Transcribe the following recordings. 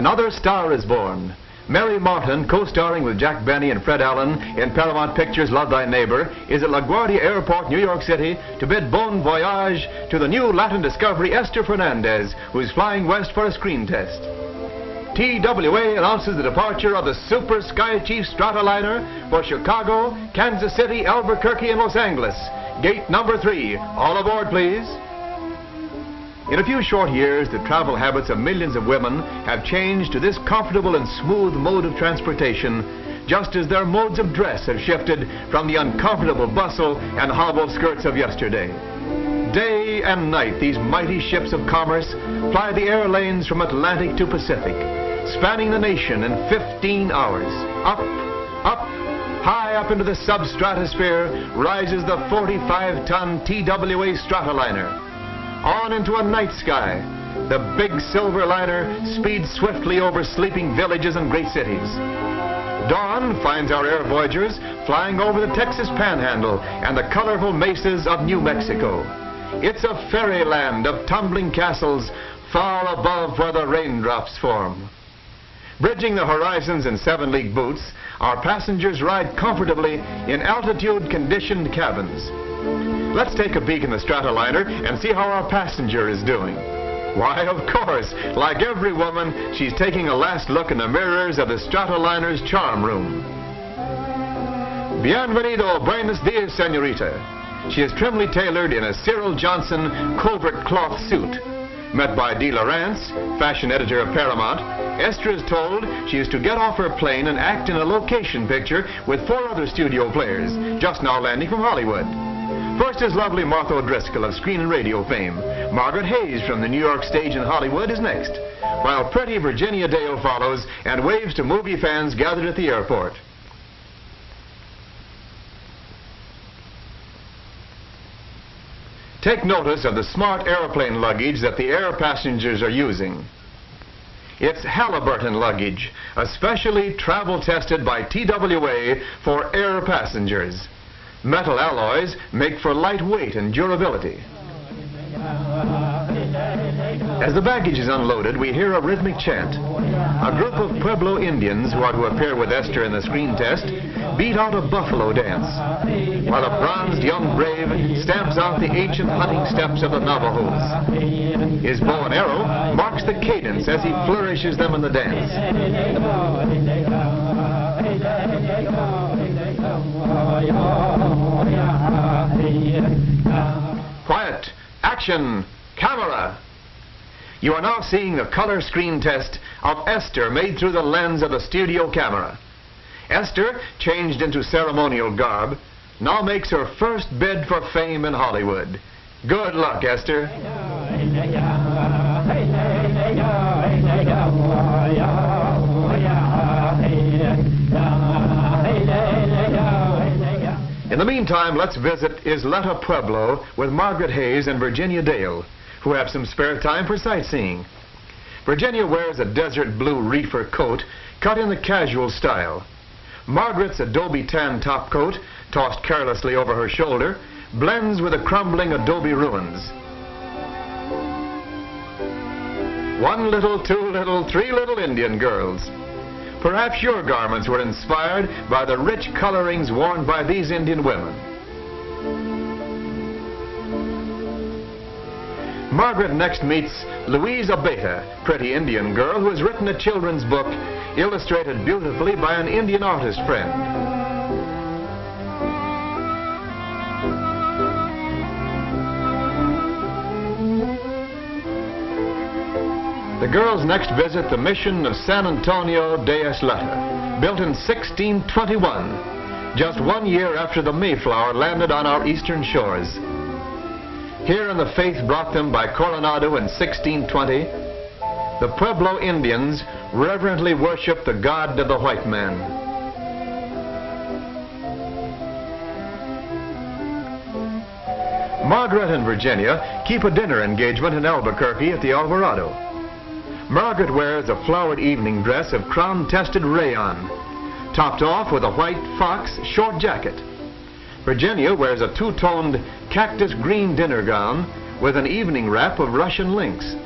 another star is born. Mary Martin, co-starring with Jack Benny and Fred Allen in Paramount Pictures' Love Thy Neighbor, is at LaGuardia Airport, New York City, to bid bon voyage to the new Latin discovery Esther Fernandez, who's flying west for a screen test. TWA announces the departure of the Super Sky Chief Stratoliner for Chicago, Kansas City, Albuquerque, and Los Angeles. Gate number 3. All aboard, please. In a few short years, the travel habits of millions of women have changed to this comfortable and smooth mode of transportation, just as their modes of dress have shifted from the uncomfortable bustle and hobbled skirts of yesterday. Day and night, these mighty ships of commerce ply the air lanes from Atlantic to Pacific, spanning the nation in 15 hours. Up, high up into the substratosphere rises the 45-ton TWA Stratoliner. On into a night sky, the big silver liner speeds swiftly over sleeping villages and great cities. Dawn finds our air voyagers flying over the Texas Panhandle and the colorful mesas of New Mexico. It's a fairyland of tumbling castles far above where the raindrops form. Bridging the horizons in 7-league boots, our passengers ride comfortably in altitude-conditioned cabins. Let's take a peek in the Stratoliner and see how our passenger is doing. Why, of course, like every woman, she's taking a last look in the mirrors of the Stratoliner's charm room. Bienvenido, buenos dias, señorita. She is trimly tailored in a Cyril Johnson covert cloth suit. Met by Dee Lawrence, fashion editor of Paramount, Esther is told she is to get off her plane and act in a location picture with 4 other studio players, just now landing from Hollywood. First is lovely Martha O'Driscoll of screen and radio fame. Margaret Hayes from the New York stage in Hollywood is next, while pretty Virginia Dale follows and waves to movie fans gathered at the airport. Take notice of the smart airplane luggage that the air passengers are using. It's Halliburton luggage, especially travel tested by TWA for air passengers. Metal alloys make for light weight and durability. As the baggage is unloaded, we hear a rhythmic chant. A group of Pueblo Indians who are to appear with Esther in the screen test beat out a buffalo dance, while a bronzed young brave stamps out the ancient hunting steps of the Navajos. His bow and arrow marks the cadence as he flourishes them in the dance. Quiet! Action! Camera! You are now seeing the color screen test of Esther made through the lens of the studio camera. Esther, changed into ceremonial garb, now makes her first bid for fame in Hollywood. Good luck, Esther. In the meantime, let's visit Isleta Pueblo with Margaret Hayes and Virginia Dale, who have some spare time for sightseeing. Virginia wears a desert blue reefer coat cut in the casual style. Margaret's adobe tan top coat, tossed carelessly over her shoulder, blends with the crumbling adobe ruins. 1 little, 2 little, 3 little Indian girls. Perhaps your garments were inspired by the rich colorings worn by these Indian women. Margaret next meets Louise Abeta, pretty Indian girl who has written a children's book illustrated beautifully by an Indian artist friend. The girls next visit the mission of San Antonio de Isleta, built in 1621, just 1 year after the Mayflower landed on our eastern shores. Here in the faith brought them by Coronado in 1620, the Pueblo Indians reverently worship the God of the white man. Margaret and Virginia keep a dinner engagement in Albuquerque at the Alvarado. Margaret wears a flowered evening dress of crown-tested rayon, topped off with a white fox short jacket. Virginia wears a two-toned cactus green dinner gown with an evening wrap of Russian lynx.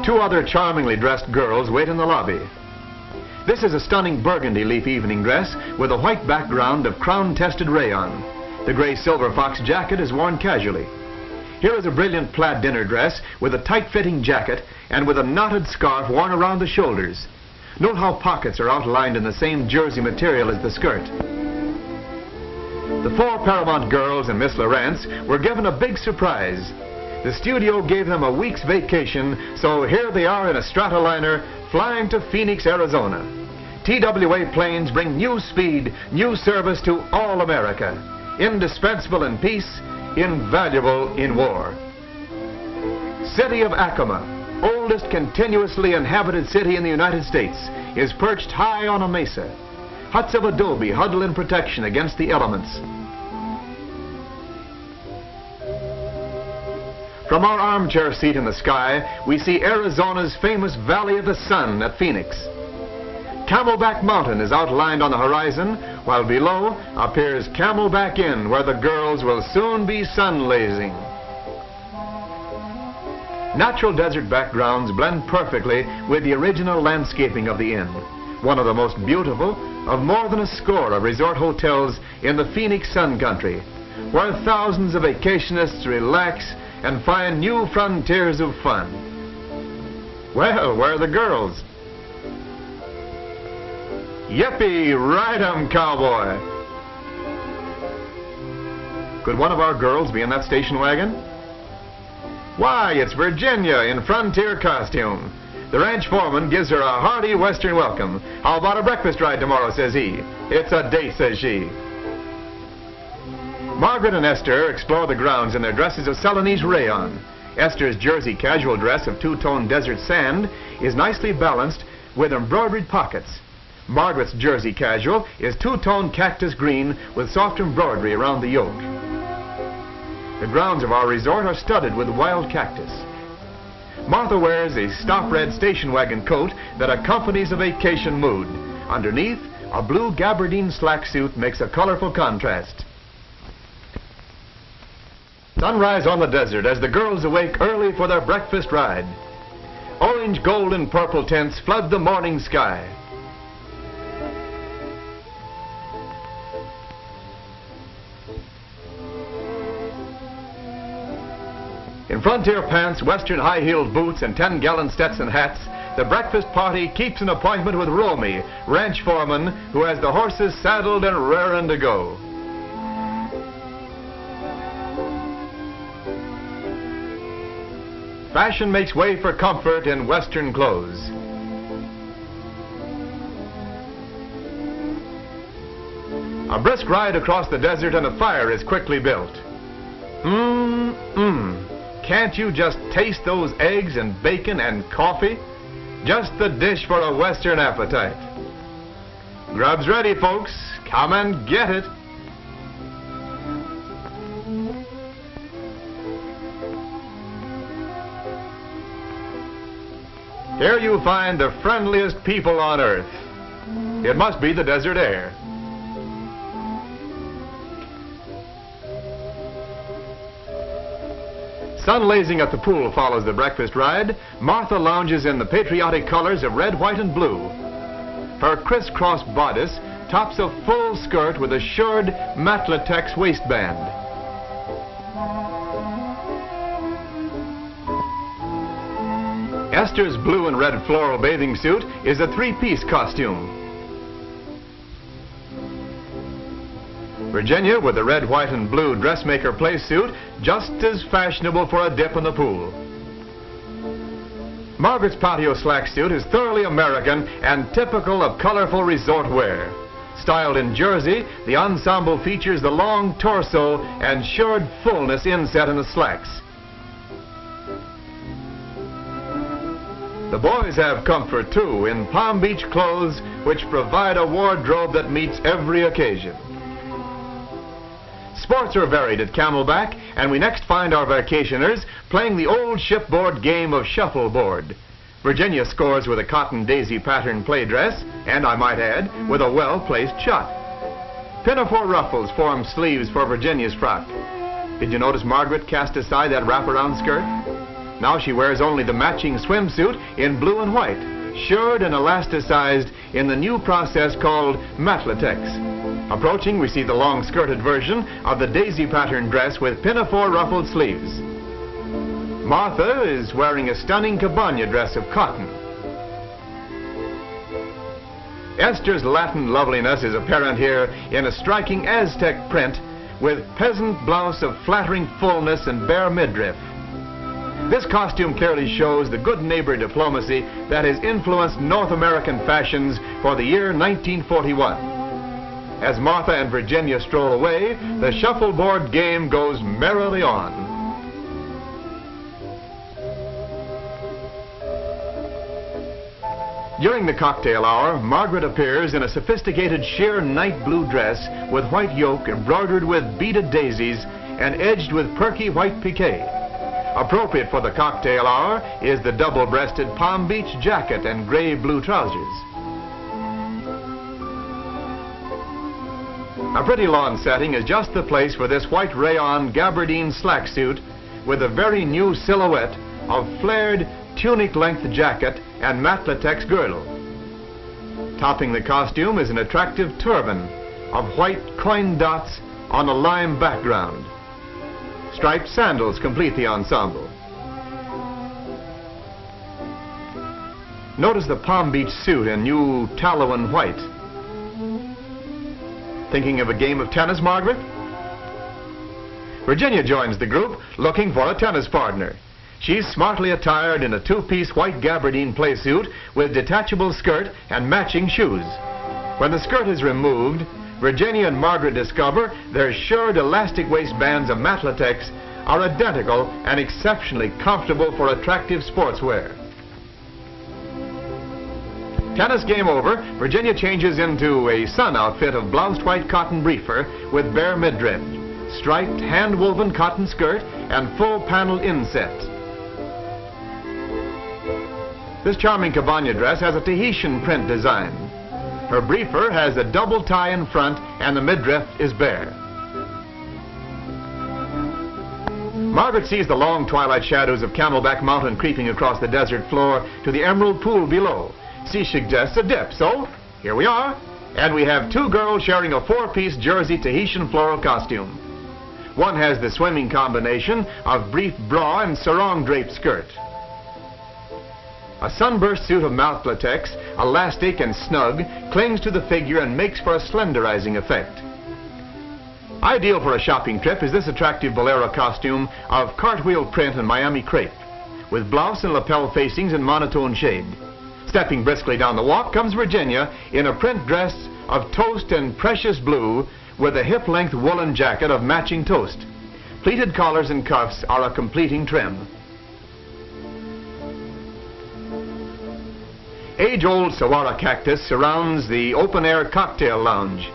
Two other charmingly dressed girls wait in the lobby. This is a stunning burgundy leaf evening dress with a white background of crown-tested rayon. The gray silver fox jacket is worn casually. Here is a brilliant plaid dinner dress with a tight-fitting jacket and with a knotted scarf worn around the shoulders. Note how pockets are outlined in the same jersey material as the skirt. The four Paramount girls and Miss Lawrence were given a big surprise. The studio gave them a week's vacation, so here they are in a Stratoliner flying to Phoenix, Arizona. TWA planes bring new speed, new service to all America. Indispensable in peace, invaluable in war. City of Acoma, oldest continuously inhabited city in the United States, is perched high on a mesa. Huts of adobe huddle in protection against the elements. From our armchair seat in the sky, we see Arizona's famous Valley of the Sun at Phoenix. Camelback Mountain is outlined on the horizon, while below appears Camelback Inn, where the girls will soon be sun-lazing. Natural desert backgrounds blend perfectly with the original landscaping of the inn, one of the most beautiful of more than a score of resort hotels in the Phoenix Sun Country, where thousands of vacationists relax and find new frontiers of fun. Well, where are the girls? Yippee, ride 'em, cowboy! Could one of our girls be in that station wagon? Why, it's Virginia in frontier costume. The ranch foreman gives her a hearty Western welcome. How about a breakfast ride tomorrow, says he. It's a date, says she. Margaret and Esther explore the grounds in their dresses of Celanese rayon. Esther's jersey casual dress of two-tone desert sand is nicely balanced with embroidered pockets. Margaret's jersey casual is two-tone cactus green with soft embroidery around the yoke. The grounds of our resort are studded with wild cactus. Martha wears a stop red station wagon coat that accompanies a vacation mood. Underneath, a blue gabardine slack suit makes a colorful contrast. Sunrise on the desert as the girls awake early for their breakfast ride. Orange, gold, and purple tints flood the morning sky. In frontier pants, Western high-heeled boots, and 10-gallon Stetson hats, the breakfast party keeps an appointment with Romy, ranch foreman, who has the horses saddled and raring to go. Fashion makes way for comfort in Western clothes. A brisk ride across the desert and a fire is quickly built. Can't you just taste those eggs and bacon and coffee? Just the dish for a Western appetite. Grub's ready, folks. Come and get it. Here you find the friendliest people on earth. It must be the desert air. Sun-lazing at the pool follows the breakfast ride. Martha lounges in the patriotic colors of red, white, and blue. Her crisscross bodice tops a full skirt with a shirred matlatex waistband. Esther's blue and red floral bathing suit is a three-piece costume. Virginia, with the red, white, and blue dressmaker play suit, just as fashionable for a dip in the pool. Margaret's patio slack suit is thoroughly American and typical of colorful resort wear. Styled in jersey, the ensemble features the long torso and shirred fullness inset in the slacks. The boys have comfort, too, in Palm Beach clothes, which provide a wardrobe that meets every occasion. Sports are varied at Camelback, and we next find our vacationers playing the old shipboard game of shuffleboard. Virginia scores with a cotton daisy pattern play dress, and I might add, with a well-placed shot. Pinafore ruffles form sleeves for Virginia's frock. Did you notice Margaret cast aside that wraparound skirt? Now she wears only the matching swimsuit in blue and white, shirred and elasticized in the new process called matlatex. Approaching, we see the long-skirted version of the daisy pattern dress with pinafore ruffled sleeves. Martha is wearing a stunning cabana dress of cotton. Esther's Latin loveliness is apparent here in a striking Aztec print with peasant blouse of flattering fullness and bare midriff. This costume clearly shows the good neighbor diplomacy that has influenced North American fashions for the year 1941. As Martha and Virginia stroll away, the shuffleboard game goes merrily on. During the cocktail hour, Margaret appears in a sophisticated sheer night blue dress with white yoke embroidered with beaded daisies and edged with perky white piqué. Appropriate for the cocktail hour is the double-breasted Palm Beach jacket and gray-blue trousers. A pretty lawn setting is just the place for this white rayon gabardine slack suit with a very new silhouette of flared tunic-length jacket and matlatex girdle. Topping the costume is an attractive turban of white coin dots on a lime background. Striped sandals complete the ensemble. Notice the Palm Beach suit in new tallow and white. Thinking of a game of tennis, Margaret? Virginia joins the group looking for a tennis partner. She's smartly attired in a two-piece white gabardine playsuit with detachable skirt and matching shoes. When the skirt is removed, Virginia and Margaret discover their shirred elastic waistbands of matlatex are identical and exceptionally comfortable for attractive sportswear. Tennis game over, Virginia changes into a sun outfit of bloused white cotton briefer with bare midriff, striped hand-woven cotton skirt, and full panel inset. This charming cabana dress has a Tahitian print design. Her briefer has a double tie in front and the midriff is bare. Margaret sees the long twilight shadows of Camelback Mountain creeping across the desert floor to the emerald pool below. She suggests a dip, so here we are. And we have two girls sharing a four-piece jersey Tahitian floral costume. One has the swimming combination of brief bra and sarong draped skirt. A sunburst suit of matlatex, elastic and snug, clings to the figure and makes for a slenderizing effect. Ideal for a shopping trip is this attractive bolero costume of cartwheel print and Miami crepe, with blouse and lapel facings in monotone shade. Stepping briskly down the walk comes Virginia in a print dress of toast and precious blue with a hip-length woolen jacket of matching toast. Pleated collars and cuffs are a completing trim. Age-old saguaro cactus surrounds the open-air cocktail lounge.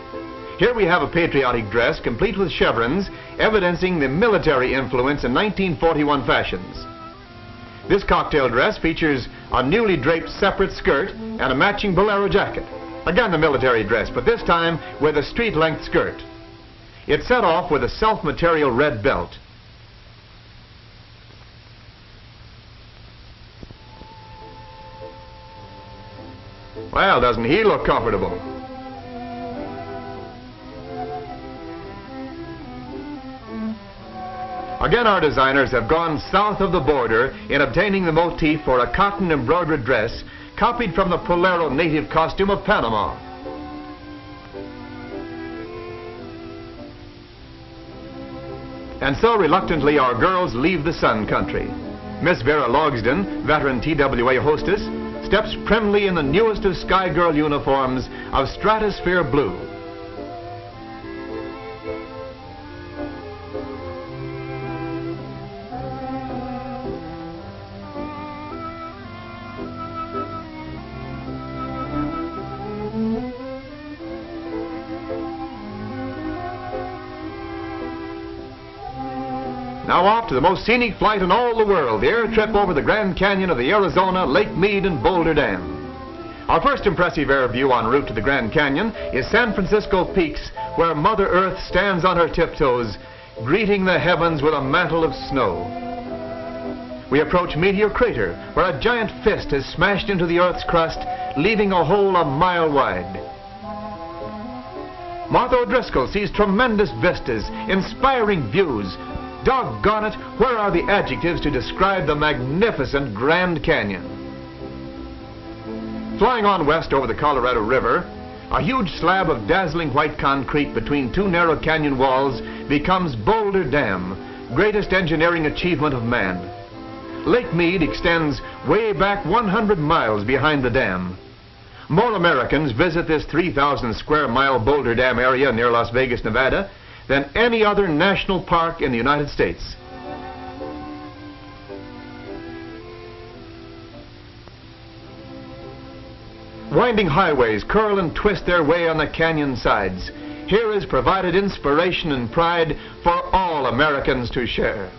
Here we have a patriotic dress complete with chevrons, evidencing the military influence in 1941 fashions. This cocktail dress features a newly draped separate skirt and a matching bolero jacket. Again, the military dress, but this time with a street-length skirt. It's set off with a self-material red belt. Well, doesn't he look comfortable? Again, our designers have gone south of the border in obtaining the motif for a cotton embroidered dress copied from the Polero native costume of Panama. And so reluctantly our girls leave the sun country. Miss Vera Logsden, veteran TWA hostess, steps primly in the newest of Sky Girl uniforms of stratosphere blue. Now off to the most scenic flight in all the world, the air trip over the Grand Canyon of the Arizona, Lake Mead, and Boulder Dam. Our first impressive air view en route to the Grand Canyon is San Francisco Peaks, where Mother Earth stands on her tiptoes, greeting the heavens with a mantle of snow. We approach Meteor Crater, where a giant fist has smashed into the Earth's crust, leaving a hole a mile wide. Martha O'Driscoll sees tremendous vistas, inspiring views. Doggone it, where are the adjectives to describe the magnificent Grand Canyon? Flying on west over the Colorado River, a huge slab of dazzling white concrete between two narrow canyon walls becomes Boulder Dam, greatest engineering achievement of man. Lake Mead extends way back 100 miles behind the dam. More Americans visit this 3,000 square mile Boulder Dam area near Las Vegas, Nevada, than any other national park in the United States. Winding highways curl and twist their way on the canyon sides. Here is provided inspiration and pride for all Americans to share.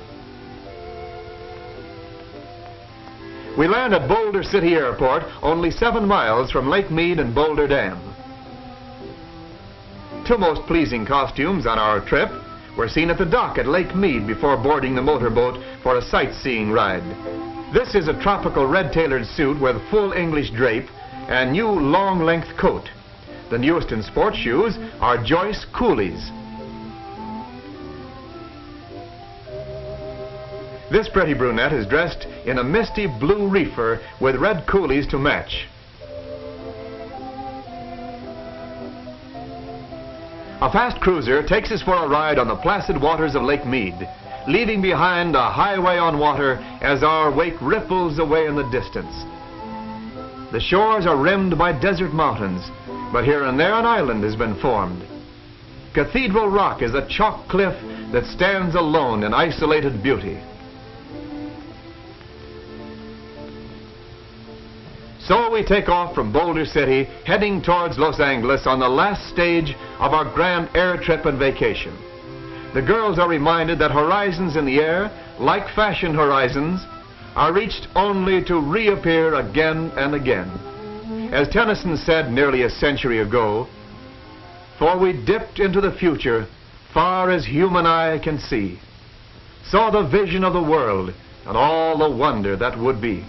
We land at Boulder City Airport, only 7 miles from Lake Mead and Boulder Dam. Two most pleasing costumes on our trip were seen at the dock at Lake Mead before boarding the motorboat for a sightseeing ride. This is a tropical red-tailored suit with full English drape and new long-length coat. The newest in sports shoes are Joyce Coolies. This pretty brunette is dressed in a misty blue reefer with red coolies to match. A fast cruiser takes us for a ride on the placid waters of Lake Mead, leaving behind a highway on water as our wake ripples away in the distance. The shores are rimmed by desert mountains, but here and there an island has been formed. Cathedral Rock is a chalk cliff that stands alone in isolated beauty. So we take off from Boulder City, heading towards Los Angeles on the last stage of our grand air trip and vacation. The girls are reminded that horizons in the air, like fashion horizons, are reached only to reappear again and again. As Tennyson said nearly a century ago, "For we dipped into the future, far as human eye can see, saw the vision of the world and all the wonder that would be.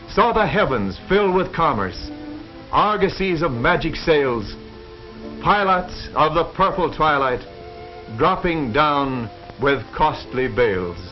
Saw the heavens fill with commerce, argosies of magic sails, pilots of the purple twilight, dropping down with costly bales."